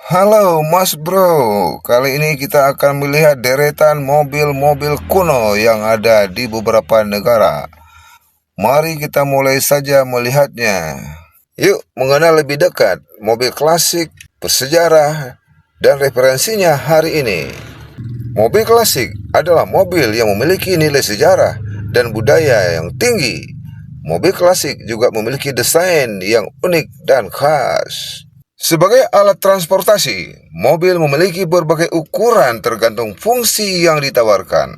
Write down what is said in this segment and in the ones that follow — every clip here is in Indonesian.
Halo Mas Bro, kali ini kita akan melihat deretan mobil-mobil kuno yang ada di beberapa negara. Mari kita mulai saja melihatnya. Yuk mengenal lebih dekat mobil klasik, bersejarah, dan referensinya hari ini. Mobil klasik adalah mobil yang memiliki nilai sejarah dan budaya yang tinggi. Mobil klasik juga memiliki desain yang unik dan khas. Sebagai alat transportasi, mobil memiliki berbagai ukuran tergantung fungsi yang ditawarkan.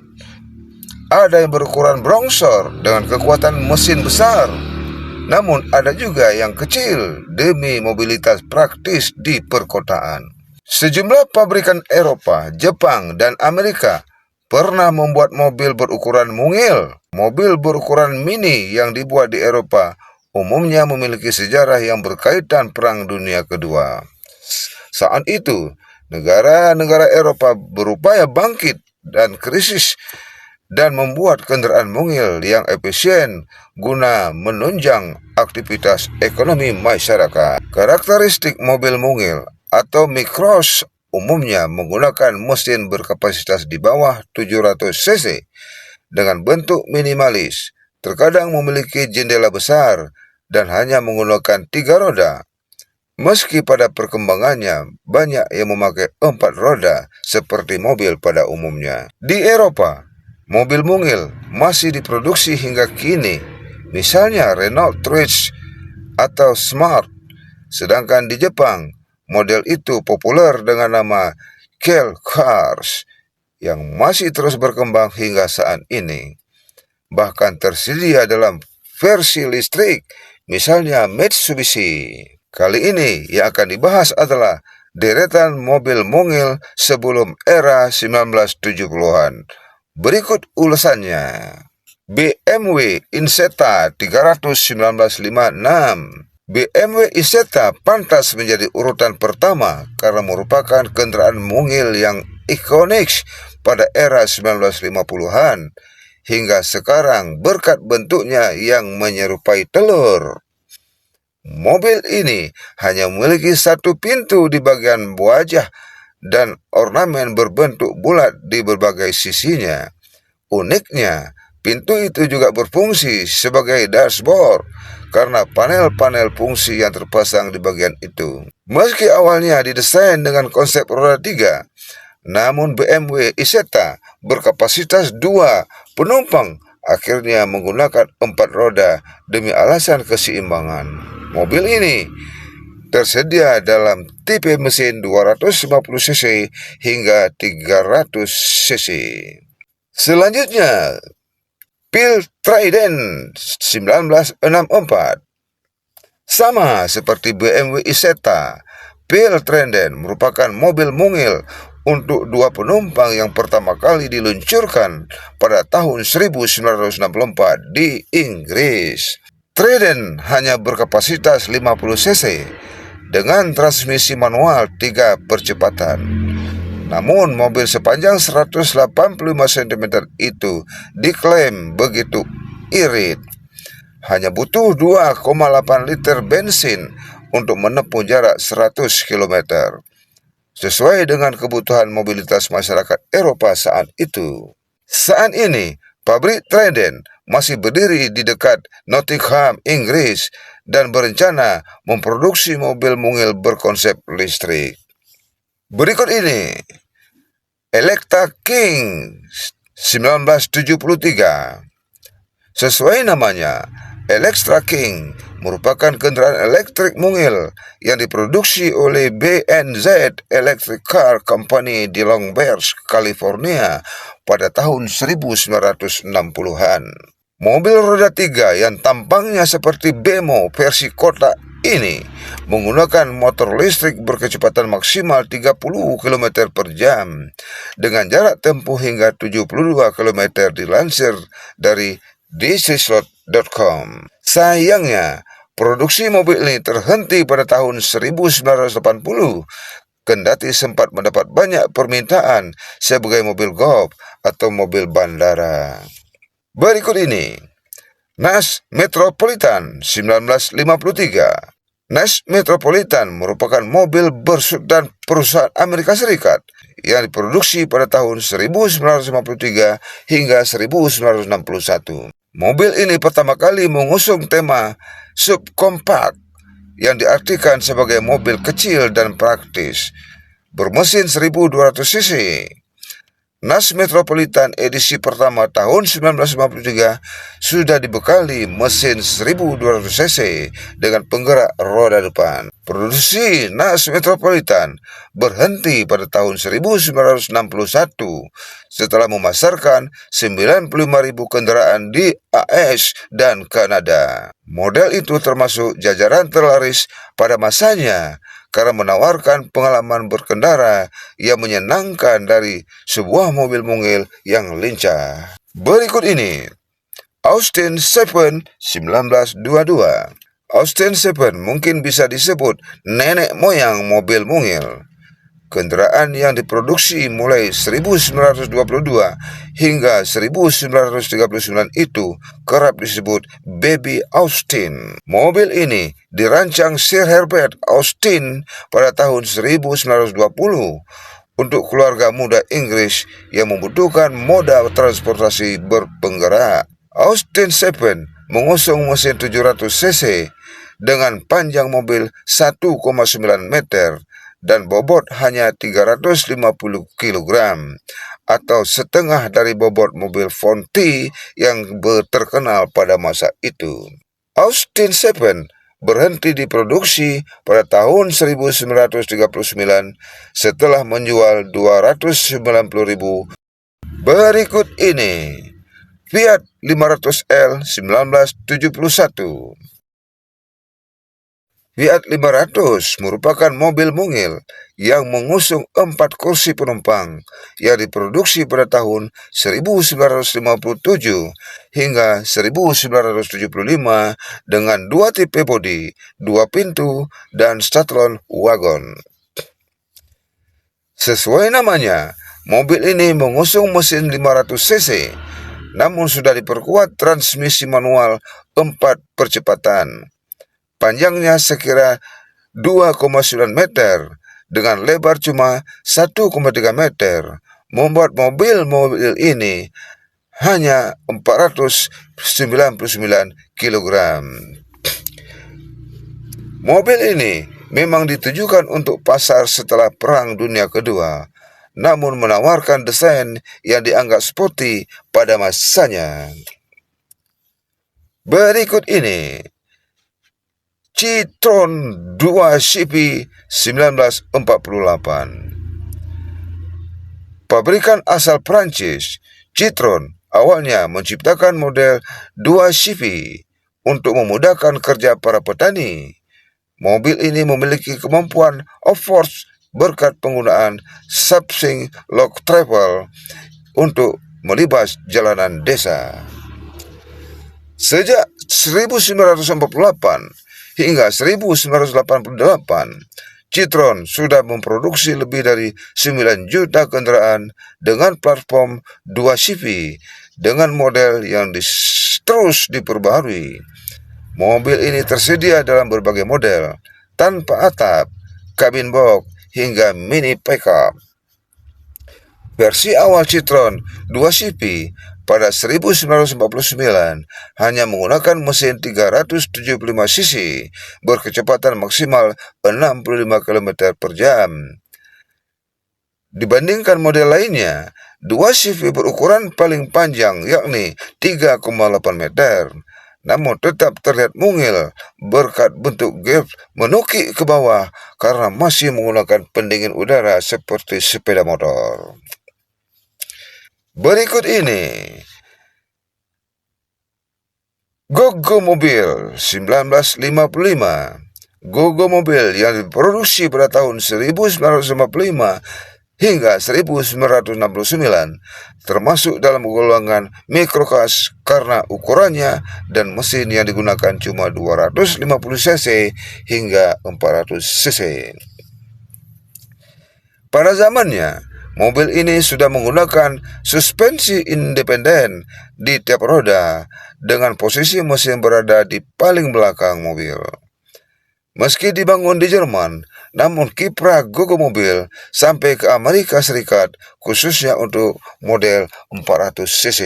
Ada yang berukuran brongsor dengan kekuatan mesin besar, namun ada juga yang kecil demi mobilitas praktis di perkotaan. Sejumlah pabrikan Eropa, Jepang, dan Amerika pernah membuat mobil berukuran mungil. Mobil berukuran mini yang dibuat di Eropa umumnya memiliki sejarah yang berkaitan Perang Dunia Kedua. Saat itu, negara-negara Eropa berupaya bangkit dan krisis dan membuat kendaraan mungil yang efisien guna menunjang aktivitas ekonomi masyarakat. Karakteristik mobil mungil atau micros umumnya menggunakan mesin berkapasitas di bawah 700 cc dengan bentuk minimalis, terkadang memiliki jendela besar dan hanya menggunakan 3 roda. Meski pada perkembangannya banyak yang memakai 4 roda seperti mobil pada umumnya. Di Eropa, mobil mungil masih diproduksi hingga kini, misalnya Renault Trix atau Smart. Sedangkan di Jepang, model itu populer dengan nama Kei Cars yang masih terus berkembang hingga saat ini. Bahkan tersedia dalam versi listrik, misalnya Mitsubishi. Kali ini yang akan dibahas adalah deretan mobil mungil sebelum era 1970-an. Berikut ulasannya. BMW Isetta 300 1956. BMW Isetta pantas menjadi urutan pertama karena merupakan kendaraan mungil yang ikonik pada era 1950-an hingga sekarang berkat bentuknya yang menyerupai telur. Mobil ini hanya memiliki satu pintu di bagian wajah dan ornamen berbentuk bulat di berbagai sisinya. Uniknya, pintu itu juga berfungsi sebagai dashboard karena panel-panel fungsi yang terpasang di bagian itu. Meski awalnya didesain dengan konsep roda 3, namun BMW Isetta berkapasitas 2 penumpang akhirnya menggunakan 4 roda demi alasan keseimbangan. Mobil ini tersedia dalam tipe mesin 250 cc hingga 300 cc. Selanjutnya, Pil Trident 1964. Sama seperti BMW Isetta, Pil Trident merupakan mobil mungil untuk 2 penumpang yang pertama kali diluncurkan pada tahun 1964 di Inggris. Trident hanya berkapasitas 50 cc dengan transmisi manual 3 percepatan. Namun mobil sepanjang 185 cm itu diklaim begitu irit. Hanya butuh 2,8 liter bensin untuk menempuh jarak 100 km. Sesuai dengan kebutuhan mobilitas masyarakat Eropa saat itu. Saat ini, pabrik Trident masih berdiri di dekat Nottingham, Inggris, dan berencana memproduksi mobil mungil berkonsep listrik. Berikut ini, Electra King 1973. Sesuai namanya, Electra King merupakan kendaraan elektrik mungil yang diproduksi oleh BNZ Electric Car Company di Long Beach, California pada tahun 1960-an. Mobil roda 3 yang tampangnya seperti bemo versi kotak ini menggunakan motor listrik berkecepatan maksimal 30 km per jam dengan jarak tempuh hingga 72 km dilansir dari dcslot.com. Sayangnya, produksi mobil ini terhenti pada tahun 1980, kendati sempat mendapat banyak permintaan sebagai mobil golf atau mobil bandara. Berikut ini, NAS Metropolitan 1953. Nash Metropolitan merupakan mobil bersubdan perusahaan Amerika Serikat yang diproduksi pada tahun 1953 hingga 1961. Mobil ini pertama kali mengusung tema subkompak yang diartikan sebagai mobil kecil dan praktis, bermesin 1200 cc. Nash Metropolitan edisi pertama tahun 1953 sudah dibekali mesin 1200 cc dengan penggerak roda depan. Produksi Nash Metropolitan berhenti pada tahun 1961 setelah memasarkan 95.000 kendaraan di AS dan Kanada. Model itu termasuk jajaran terlaris pada masanya karena menawarkan pengalaman berkendara yang menyenangkan dari sebuah mobil mungil yang lincah. Berikut ini Austin 7 1922. Austin 7 mungkin bisa disebut nenek moyang mobil mungil. Kendaraan yang diproduksi mulai 1922 hingga 1939 itu kerap disebut Baby Austin. Mobil ini dirancang Sir Herbert Austin pada tahun 1920 untuk keluarga muda Inggris yang membutuhkan moda transportasi berpenggerak. Austin 7 mengusung mesin 700 cc dengan panjang mobil 1,9 meter dan bobot hanya 350 kg atau setengah dari bobot mobil Fonti yang terkenal pada masa itu. Austin 7 berhenti diproduksi pada tahun 1939 setelah menjual 290.000. Berikut ini Fiat 500L 1971. Fiat 500 merupakan mobil mungil yang mengusung 4 kursi penumpang yang diproduksi pada tahun 1957 hingga 1975 dengan 2 tipe bodi, 2 pintu, dan statelon wagon. Sesuai namanya, mobil ini mengusung mesin 500 cc, namun sudah diperkuat transmisi manual 4 percepatan. Panjangnya sekira 2,9 meter dengan lebar cuma 1,3 meter, membuat mobil ini hanya 499 kg. Mobil ini memang ditujukan untuk pasar setelah Perang Dunia Kedua, namun menawarkan desain yang dianggap sporty pada masanya. Berikut ini Citroen 2CV 1948. Pabrikan asal Prancis, Citroen awalnya menciptakan model 2CV untuk memudahkan kerja para petani. Mobil ini memiliki kemampuan off-road berkat penggunaan Sapsing Log Travel untuk melibas jalanan desa. Sejak 1948 hingga 1988, Citroen sudah memproduksi lebih dari 9 juta kendaraan dengan platform 2CV dengan model yang terus diperbaharui. Mobil ini tersedia dalam berbagai model, tanpa atap, kabin box, hingga mini pickup. Versi awal Citroen 2CV pada 1949 hanya menggunakan mesin 375 cc berkecepatan maksimal 65 km per jam. Dibandingkan model lainnya, 2CV berukuran paling panjang yakni 3,8 meter, namun tetap terlihat mungil berkat bentuk gap menukik ke bawah karena masih menggunakan pendingin udara seperti sepeda motor. Berikut ini Go-Go Mobil 1955. Go-Go Mobil yang diproduksi pada tahun 1955 hingga 1969 termasuk dalam golongan microclass karena ukurannya dan mesin yang digunakan cuma 250 cc hingga 400 cc. Pada zamannya, mobil ini sudah menggunakan suspensi independen di tiap roda dengan posisi mesin berada di paling belakang mobil. Meski dibangun di Jerman, namun kiprah Gogo mobil sampai ke Amerika Serikat khususnya untuk model 400 cc.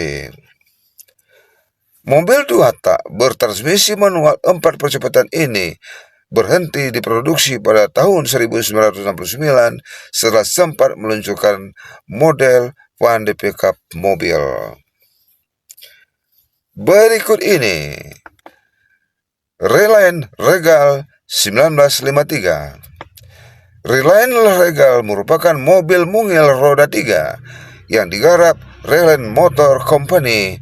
Mobil 2 tak bertransmisi manual 4 percepatan ini berhenti diproduksi pada tahun 1969 setelah sempat meluncurkan model van de pick-up mobil. Berikut ini Reline Regal 1953. Reline Regal merupakan mobil mungil roda 3 yang digarap Reline Motor Company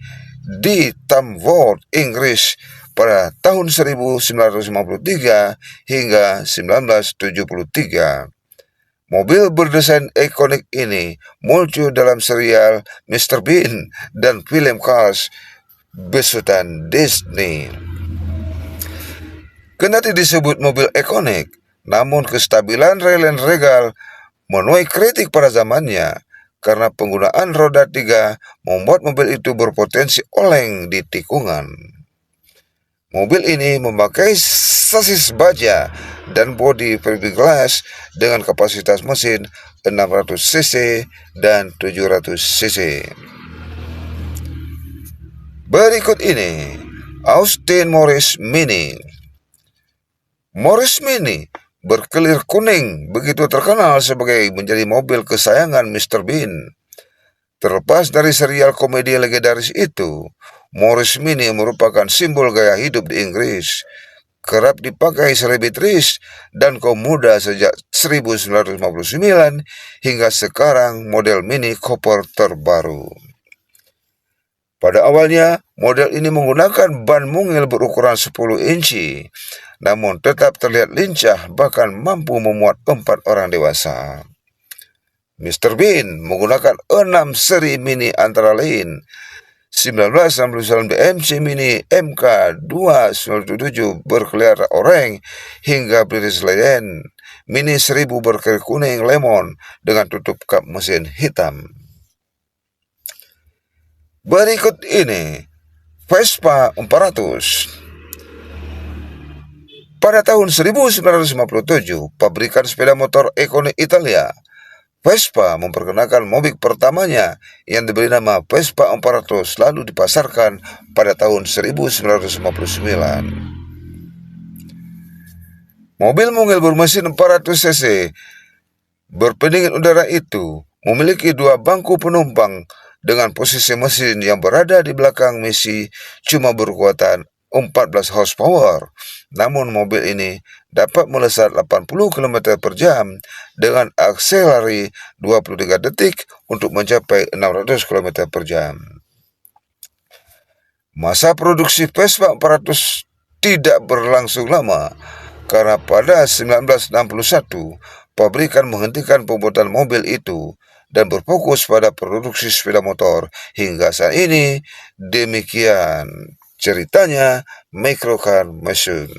di Tamworth, Inggris pada tahun 1953 hingga 1973. Mobil berdesain ikonik ini muncul dalam serial Mr. Bean dan film Cars besutan Disney. Kendati disebut mobil ikonik, namun kestabilan Reline Regal menuai kritik pada zamannya karena penggunaan roda 3 membuat mobil itu berpotensi oleng di tikungan. Mobil ini memakai sasis baja dan bodi fiberglass dengan kapasitas mesin 600 cc dan 700 cc. Berikut ini Austin Morris Mini. Morris Mini berkelir kuning begitu terkenal sebagai menjadi mobil kesayangan Mr. Bean. Terlepas dari serial komedi legendaris itu, Morris Mini merupakan simbol gaya hidup di Inggris. Kerap dipakai selebritis dan kaum muda sejak 1959 hingga sekarang model Mini Cooper terbaru. Pada awalnya, model ini menggunakan ban mungil berukuran 10 inci, namun tetap terlihat lincah bahkan mampu memuat 4 orang dewasa. Mr. Bean menggunakan 6 seri Mini antara lain 1969 BMC Mini MK297 berkelihatan oranye hingga British Lion Mini 1000 berkelihatan kuning lemon dengan tutup kap mesin hitam. Berikut ini Vespa 400. Pada tahun 1957, pabrikan sepeda motor ikonik Italia, Vespa memperkenalkan mobil pertamanya yang diberi nama Vespa 400 lalu dipasarkan pada tahun 1959. Mobil mungil bermesin 400 cc berpendingin udara itu memiliki 2 bangku penumpang dengan posisi mesin yang berada di belakang misi cuma berkekuatan 14 horsepower. Namun mobil ini dapat melesat 80 km per jam dengan akselerasi 23 detik untuk mencapai 600 km per jam. Masa produksi Vespa 400 tidak berlangsung lama karena pada 1961 pabrikan menghentikan pembuatan mobil itu dan berfokus pada produksi sepeda motor hingga saat ini. Demikian ceritanya Microcar Machine.